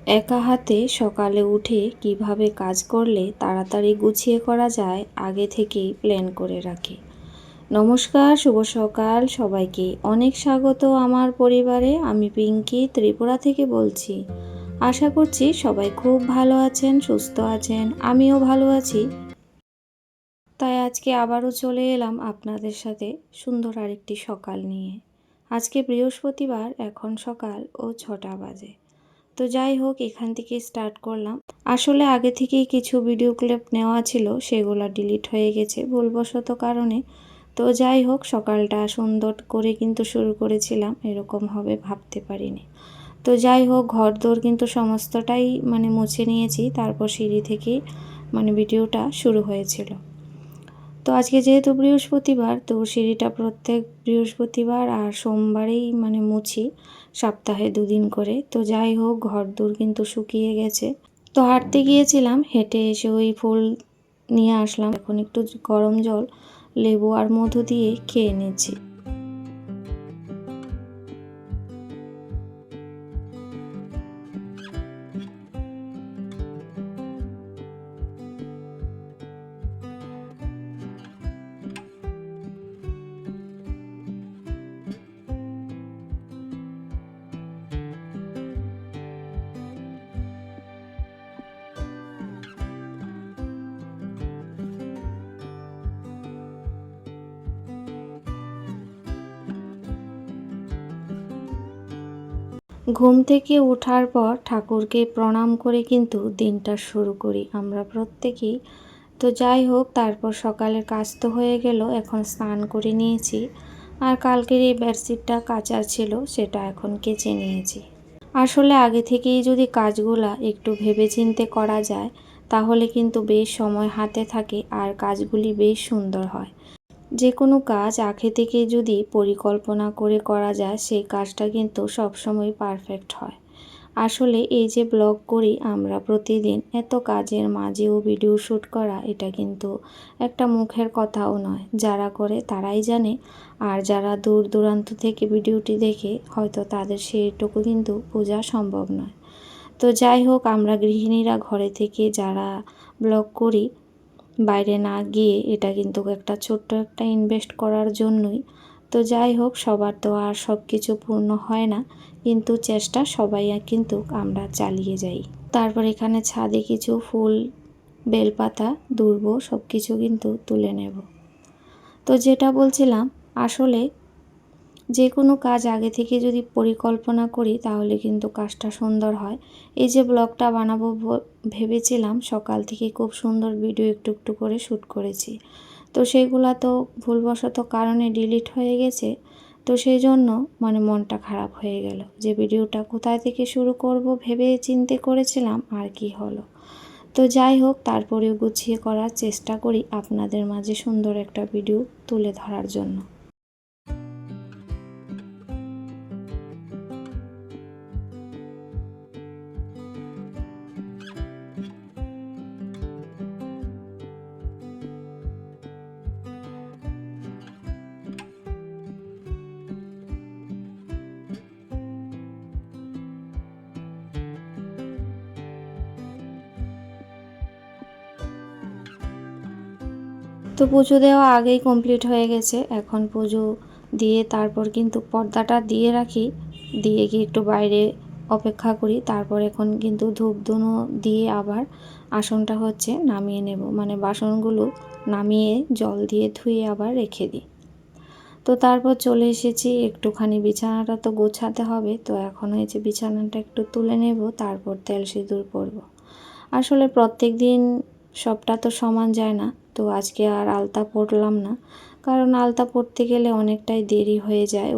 একা হাতে সকালে উঠে কিভাবে কাজ করলে তাড়াতাড়ি গুছিয়ে করা যায় আগে থেকেই প্ল্যান করে রাখি। নমস্কার, শুভ সকাল সবাইকে। অনেক স্বাগত আমার পরিবারে। আমি পিঙ্কি ত্রিপুরা থেকে বলছি। আশা করছি সবাই খুব ভালো আছেন, সুস্থ আছেন। আমিও ভালো আছি। তাই আজকে আবারও চলে এলাম আপনাদের সাথে সুন্দর আরেকটি সকাল নিয়ে। আজকে বৃহস্পতিবার, এখন সকাল 6টা বাজে। তো যাই হোক, এখান থেকে স্টার্ট করলাম। আসলে আগে থেকেই কিছু ভিডিও ক্লিপ নেওয়া ছিল, সেগুলো ডিলিট হয়ে গেছে ভুলবশত কারণে। তো যাই হোক, সকালটা সুন্দর করে কিন্তু শুরু করেছিলাম, এরকম হবে ভাবতে পারিনি। তো যাই হোক, ঘরদোর কিন্তু সমস্তটাই মুছে নিয়েছি। তারপর সিঁড়ি থেকে ভিডিওটা শুরু হয়েছিল। তো আজকে যেহেতু বৃহস্পতিবার, তো সিঁড়িটা প্রত্যেক বৃহস্পতিবার আর সোমবারেই মুছি, সপ্তাহে 2 দিন করে। তো যাই হোক, ঘরদোর কিন্তু শুকিয়ে গেছে। তো হাঁটতে গিয়েছিলাম, হেঁটে এসে ওই ফুল নিয়ে আসলাম। এখন একটু গরম জল, লেবু আর মধু দিয়ে খেয়ে নিচ্ছি। ঘুম থেকে ওঠার পর ঠাকুরকে প্রণাম করে কিন্তু দিনটা শুরু করি আমরা প্রত্যেকেই। তো যাই হোক, তারপর সকালের কাজ তো হয়ে গেল। এখন স্নান করে নিয়েছি, আর কালকের এই বেডশিটটা কাচার ছিল, সেটা এখন কেচে নিয়েছি। আসলে আগে থেকেই যদি কাজগুলা একটু ভেবেচিন্তে করা যায়, তাহলে কিন্তু বেশ সময় হাতে থাকে আর কাজগুলি বেশ সুন্দর হয়। যে কোনো কাজ আগে থেকে যদি পরিকল্পনা করে করা যায়, সেই কাজটা কিন্তু সবসময় পারফেক্ট হয়। আসলে এই যে ব্লগ করি আমরা প্রতিদিন, এত কাজের মাঝেও ভিডিও শ্যুট করা, এটা কিন্তু একটা মুখের কথাও নয়। যারা করে তারাই জানে, আর যারা দূর দূরান্ত থেকে ভিডিওটি দেখে, হয়তো তাদের সেইটুকু কিন্তু বোঝা সম্ভব নয়। তো যাই হোক, আমরা গৃহিণীরা ঘরে থেকে যারা ব্লগ করি, বাইরে না গিয়ে, এটা কিন্তু একটা ছোট্ট একটা ইনভেস্ট করার জন্যই। তো যাই হোক, সবার তো আর সব কিছু পূর্ণ হয় না, কিন্তু চেষ্টা সবাই কিন্তু আমরা চালিয়ে যাই। তারপর এখানে ছাদে কিছু ফুল, বেলপাতা, দূর্ব সব কিছু কিন্তু তুলে নেব। তো যেটা বলছিলাম, আসলে যে কোনো কাজ আগে থেকে যদি পরিকল্পনা করি, তাহলে কিন্তু কাজটা সুন্দর হয়। এই যে ব্লগটা বানাবো ভেবেছিলাম, সকাল থেকে খুব সুন্দর ভিডিও একটু একটু করে শ্যুট করেছি। তো সেইগুলো তো ভুলবশত কারণে ডিলিট হয়ে গেছে। তো সেই জন্য মনটা খারাপ হয়ে গেল যে ভিডিওটা কোথায় থেকে শুরু করব ভেবে চিন্তে করেছিলাম, আর কি হলো। তো যাই হোক, তারপরেও গুছিয়ে করার চেষ্টা করি আপনাদের মাঝে সুন্দর একটা ভিডিও তুলে ধরার জন্য। তো পুজো দেওয়া আগেই কমপ্লিট হয়ে গেছে। এখন পুজো দিয়ে তারপর কিন্তু পর্দাটা দিয়ে রাখি, দিয়ে গিয়ে একটু বাইরে অপেক্ষা করি। তারপর এখন কিন্তু ধূপ ধুনো দিয়ে আবার আসনটা নামিয়ে নেব, বাসনগুলো নামিয়ে জল দিয়ে ধুয়ে আবার রেখে দিই। তো তারপর চলে এসেছি, একটুখানি বিছানাটা তো গোছাতে হবে। তো এখন হয়েছে বিছানাটা একটু তুলে নেব, তারপর তেল সিঁদুর পরব। আসলে প্রত্যেক দিন সবটা তো সমান যায় না। তো আজকে আর আলতা পরলাম না, কারণ আলতা পরতে গেলে অনেকটাই দেরি হয়ে যায়।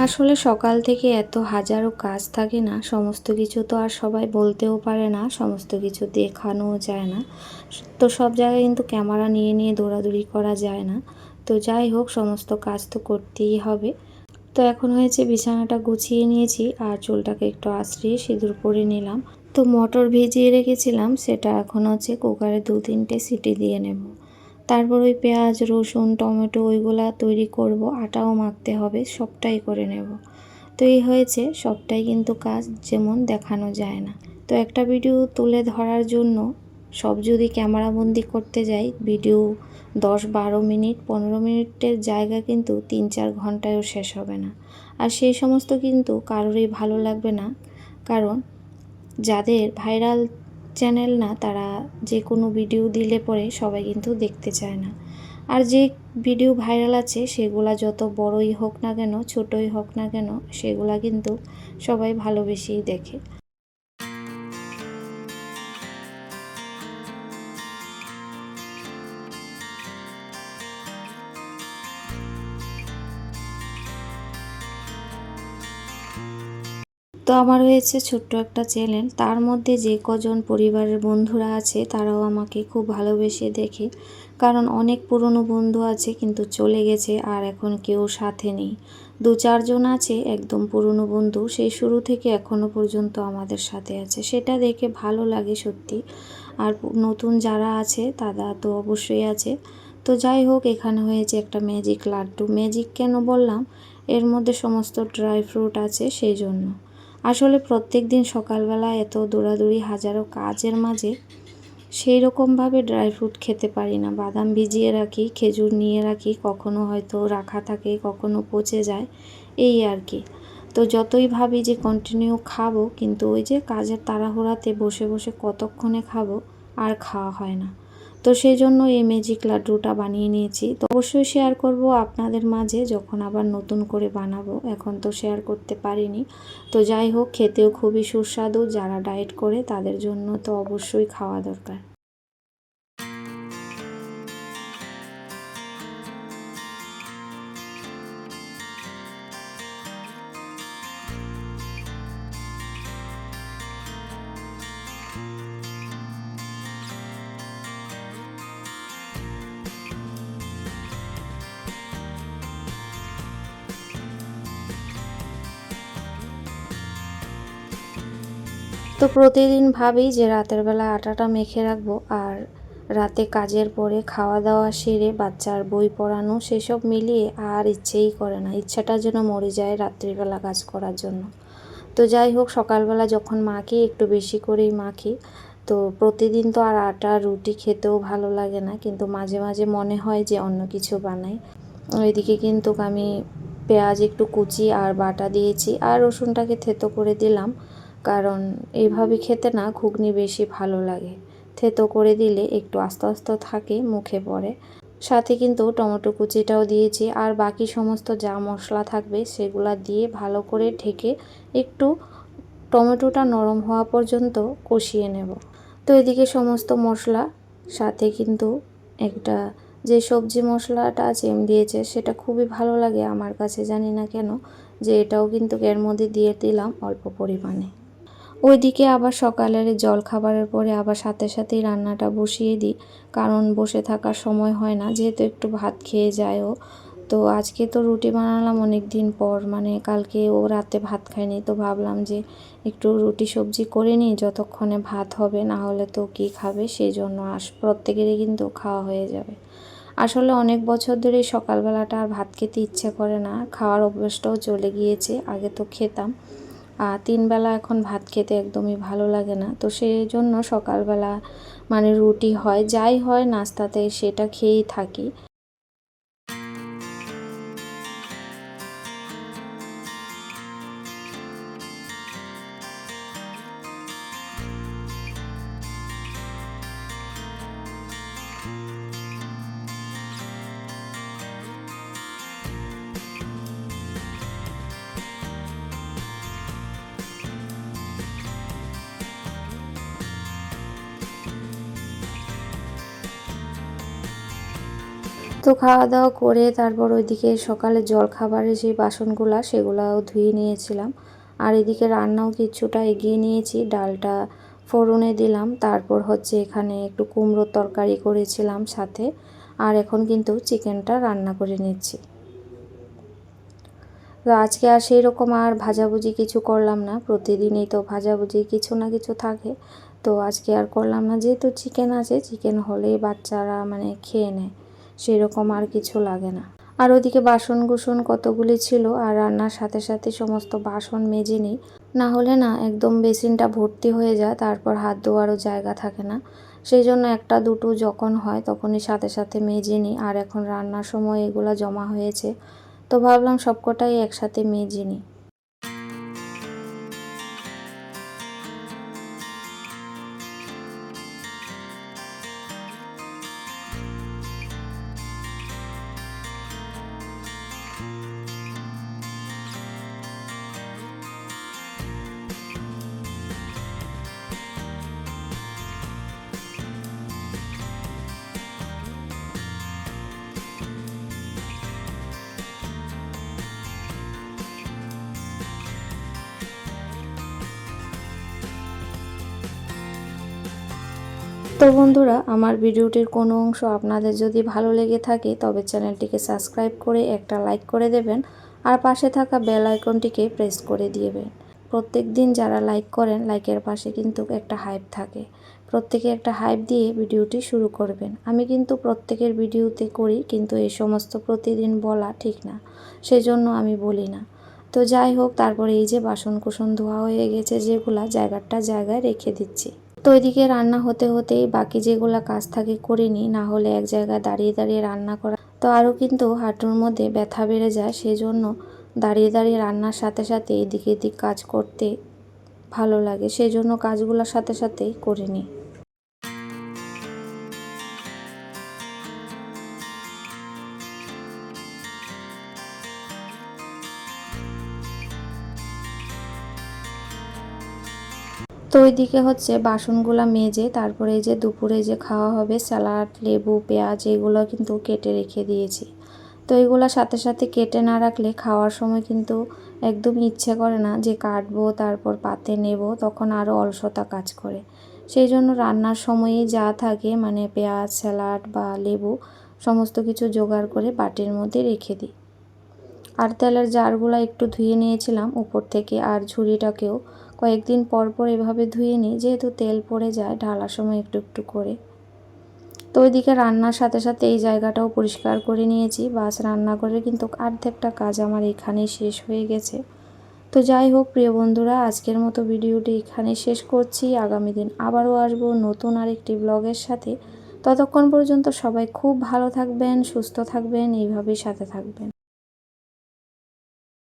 আসলে সকাল থেকে এত হাজারো কাজ থাকে না, সমস্ত কিছু তো আর সবাই বলতেও পারে না, সমস্ত কিছু দেখানোও যায় না। তো সব জায়গায় কিন্তু ক্যামেরা নিয়ে নিয়ে দৌড়াদৌড়ি করা যায় না। তো যাই হোক, সমস্ত কাজ তো করতেই হবে। তো এখন হয়েছে বিছানাটা গুছিয়ে নিয়েছি আর চুলটাকে একটু আঁচড়িয়ে সিঁদুর পরে নিলাম। তো মটর ভিজিয়ে রেখেছিলাম, সেটা এখন হচ্ছে কুকারে 2-3টে সিটি দিয়ে নেব। তারপর ওই পেঁয়াজ, রসুন, টমেটো ওইগুলা তৈরি করব, আটাও মাখতে হবে, সবটাই করে নেব। তো এই হয়েছে, সবটাই কিন্তু কাজ যেমন দেখানো যায় না। তো একটা ভিডিও তুলে ধরার জন্য সব যদি ক্যামেরাবন্দি করতে যাই, ভিডিও 10-12 মিনিট 15 মিনিটের জায়গা কিন্তু 3-4 ঘন্টায়ও শেষ হবে না। আর সেই সমস্ত কিন্তু কারোরই ভালো লাগবে না, কারণ যাদের ভাইরাল চ্যানেল না, তারা যে কোনো ভিডিও দিলে পরে সবাই কিন্তু দেখতে চায় না। আর যে ভিডিও ভাইরাল আছে সেগুলা যত বড়ই হোক না কেন, ছোটই হোক না কেন, সেগুলা কিন্তু সবাই ভালোবেসেই দেখে। তো আমার হয়েছে ছোট্ট একটা চ্যানেল, তার মধ্যে যে কজন পরিবারের বন্ধুরা আছে তারাও আমাকে খুব ভালোবেসে দেখে, কারণ অনেক পুরনো বন্ধু আছে কিন্তু চলে গেছে আর এখন কেউ সাথে নেই। 2-4 জন আছে একদম পুরনো বন্ধু, সেই শুরু থেকে এখনও পর্যন্ত আমাদের সাথে আছে, সেটা দেখে ভালো লাগে সত্যি। আর নতুন যারা আছে তারা তো অবশ্যই আছে। তো যাই হোক, এখানে হয়েছে একটা ম্যাজিক লাড্ডু। ম্যাজিক কেন বললাম, এর মধ্যে সমস্ত ড্রাই ফ্রুট আছে সেই জন্য। আসলে প্রত্যেক দিন সকালবেলা এত দৌড়াদৌড়ি হাজারো কাজের মাঝে সেই রকমভাবে ড্রাই ফ্রুট খেতে পারি না। বাদাম ভিজিয়ে রাখি, খেজুর নিয়ে রাখি, কখনো হয়তো রাখা থাকে, কখনো পচে যায়, এই আর কি। তো যতই ভাবি যে কন্টিনিউ খাবো, কিন্তু ওই যে কাজের তাড়াহুড়াতে বসে বসে কতক্ষণে খাবো, আর খাওয়া হয় না। তো সেই জন্য এই ম্যাজিক লাড্ডুটা বানিয়ে নিয়েছি। তো অবশ্যই শেয়ার করব আপনাদের মাঝে যখন আবার নতুন করে বানাবো, এখন তো শেয়ার করতে পারিনি। তো যাই হোক, খেতেও খুবই সুস্বাদু, যারা ডায়েট করে তাদের জন্য তো অবশ্যই খাওয়া দরকার। তো প্রতিদিন ভাবি যে রাতের বেলা আটাটা মেখে রাখবো, আর রাতে কাজের পরে খাওয়া দাওয়া সেরে বাচ্চার বই পড়ানো, সেসব মিলিয়ে আর ইচ্ছেই করে না, ইচ্ছাটা যেন মরে যায় রাত্রিবেলা কাজ করার জন্য। তো যাই হোক, সকালবেলা যখন মাখি একটু বেশি করেই মাখি। তো প্রতিদিন তো আর আটা রুটি খেতেও ভালো লাগে না, কিন্তু মাঝে মাঝে মনে হয় যে অন্য কিছু বানাই। ওইদিকে কিন্তু আমি পেঁয়াজ একটু কুচি আর বাটা দিয়েছি, আর রসুনটাকে থেতো করে দিলাম, কারণ এইভাবে খেতে না ঘুগনি বেশি ভালো লাগে। থেতো করে দিলে একটু আস্তে আস্তে থাকে, মুখে পড়ে। সাথে কিন্তু টমেটো কুচিটাও দিয়েছি, আর বাকি সমস্ত যা মশলা থাকবে সেগুলা দিয়ে ভালো করে ঢেকে একটু টমেটোটা নরম হওয়া পর্যন্ত কষিয়ে নেব। তো এদিকে সমস্ত মশলা, সাথে কিন্তু একটা যে সবজি মশলাটা চেম দিয়েছে, সেটা খুবই ভালো লাগে আমার কাছে, জানি না কেন, যে এটাও কিন্তু এর মধ্যে দিয়ে দিলাম অল্প পরিমাণে। ওইদিকে আবার সকালের জলখাবারের পরে আবার সাথে সাথেই রান্নাটা বসিয়ে দিই, কারণ বসে থাকার সময় হয় না, যেহেতু একটু ভাত খেয়ে যায় ও। তো আজকে তো রুটি বানালাম অনেক দিন পর, মানে কালকে ও রাতে ভাত খায়নি, তো ভাবলাম যে একটু রুটি সবজি করে নিই, যতক্ষণে ভাত হবে, না হলে তো কী খাবে, সেই জন্য প্রত্যেকেরই কিন্তু খাওয়া হয়ে যাবে। আসলে অনেক বছর ধরেই সকালবেলাটা আর ভাত খেতে ইচ্ছে করে না, খাওয়ার অভ্যাসটাও চলে গিয়েছে, আগে তো খেতাম। 3 বেলা এখন ভাত খেতে একদমই ভালো লাগে না। তো সেই জন্য সকালবেলা মানে রুটি হয়, যাই হয় নাস্তাতে সেটা খেয়েই থাকি। তো খাওয়া দাওয়া করে তারপর ওইদিকে সকালে জলখাবারের যে বাসনগুলো সেগুলোও ধুয়ে নিয়েছিলাম। আর এদিকে রান্নাও কিছুটা এগিয়ে নিয়েছি, ডালটা ফোড়নে দিলাম, তারপর হচ্ছে এখানে একটু কুমড়োর তরকারি করেছিলাম সাথে। আর এখন কিন্তু চিকেনটা রান্না করে নিচ্ছি। তো আজকে আর সেই রকম আর ভাজাভুজি কিছু করলাম না, প্রতিদিনই তো ভাজাভুজি কিছু না কিছু থাকে। তো আজকে আর করলাম না, যেহেতু চিকেন আছে, চিকেন হলেই বাচ্চারা মানে খেয়ে নেয়, সেই রকম আর কিছু লাগে না। আর ওদিকে বাসন কুসন কতগুলি ছিল, আর রান্নার সাথে সাথে সমস্ত বাসন মেজে নিই, না হলে না একদম বেসিনটা ভর্তি হয়ে যায়, তারপর হাত ধোয়ারও জায়গা থাকে না। সেই জন্য একটা দুটো যখন হয় তখনই সাথে সাথে মেজে নিই। আর এখন রান্নার সময় এগুলো জমা হয়েছে, তো ভাবলাম সবকটাই একসাথে মেজে নিই। তো বন্ধুরা, আমার ভিডিওটির কোনো অংশ আপনাদের যদি ভালো লেগে থাকে তবে চ্যানেলটিকে সাবস্ক্রাইব করে একটা লাইক করে দেবেন, আর পাশে থাকা বেল আইকনটিকে প্রেস করে দিবেন। প্রত্যেক দিন যারা লাইক করেন, লাইকের পাশে কিন্তু একটা হাইপ থাকে, প্রত্যেকে একটা হাইপ দিয়ে ভিডিওটি শুরু করবেন। আমি কিন্তু প্রত্যেকের ভিডিওতে করি, কিন্তু এই সমস্ত প্রতিদিন বলা ঠিক না, সেজন্য আমি বলি না। তো যাই হোক, তারপরে এই যে বাসন কুসন ধোয়া হয়ে গেছে, যেগুলা জায়গাটা জায়গায় রেখে দিচ্ছি। তো ওইদিকে রান্না হতে হতেই বাকি যেগুলো কাজ থাকে করে নিই, না হলে এক জায়গায় দাঁড়িয়ে দাঁড়িয়ে রান্না করা তো আরও কিন্তু হাঁটুর মধ্যে ব্যথা বেড়ে যায়, সেই জন্য দাঁড়িয়ে দাঁড়িয়ে রান্নার সাথে সাথে এদিক এদিক কাজ করতে ভালো লাগে, সেই জন্য কাজগুলোর সাথে সাথেই করে নিই। তো ওইদিকে হচ্ছে বাসনগুলা মেজে তারপরে এই যে দুপুরে যে খাওয়া হবে স্যালাড, লেবু, পেঁয়াজ এগুলো কিন্তু কেটে রেখে দিয়েছি। তো এগুলো সাথে সাথে কেটে না রাখলে খাওয়ার সময় কিন্তু একদম ইচ্ছে করে না যে কাটবো তারপর পাতে নেব, তখন আরও অলসতা কাজ করে। সেই জন্য রান্নার সময়ই যা থাকে মানে পেঁয়াজ, স্যালাড বা লেবু সমস্ত কিছু জোগাড় করে বাটির মধ্যে রেখে দিই। আর তেলের জারগুলো একটু ধুয়ে নিয়েছিলাম উপর থেকে, আর ঝুড়িটাকেও কয়েকদিন পর পর এভাবে ধুয়ে নিই, যেহেতু তেল পড়ে যায় ঢালার সময় একটু একটু করে। তো ওইদিকে রান্নার সাথে সাথে এই জায়গাটাও পরিষ্কার করে নিয়েছি, বাস রান্না করে কিন্তু অর্ধেকটা কাজ আমার এখানেই শেষ হয়ে গেছে। তো যাই হোক প্রিয় বন্ধুরা, আজকের মতো ভিডিওটি এখানে শেষ করছি। আগামী দিন আবারও আসবো নতুন আরেকটি ব্লগের সাথে। ততক্ষণ পর্যন্ত সবাই খুব ভালো থাকবেন, সুস্থ থাকবেন, এইভাবেই সাথে থাকবেন।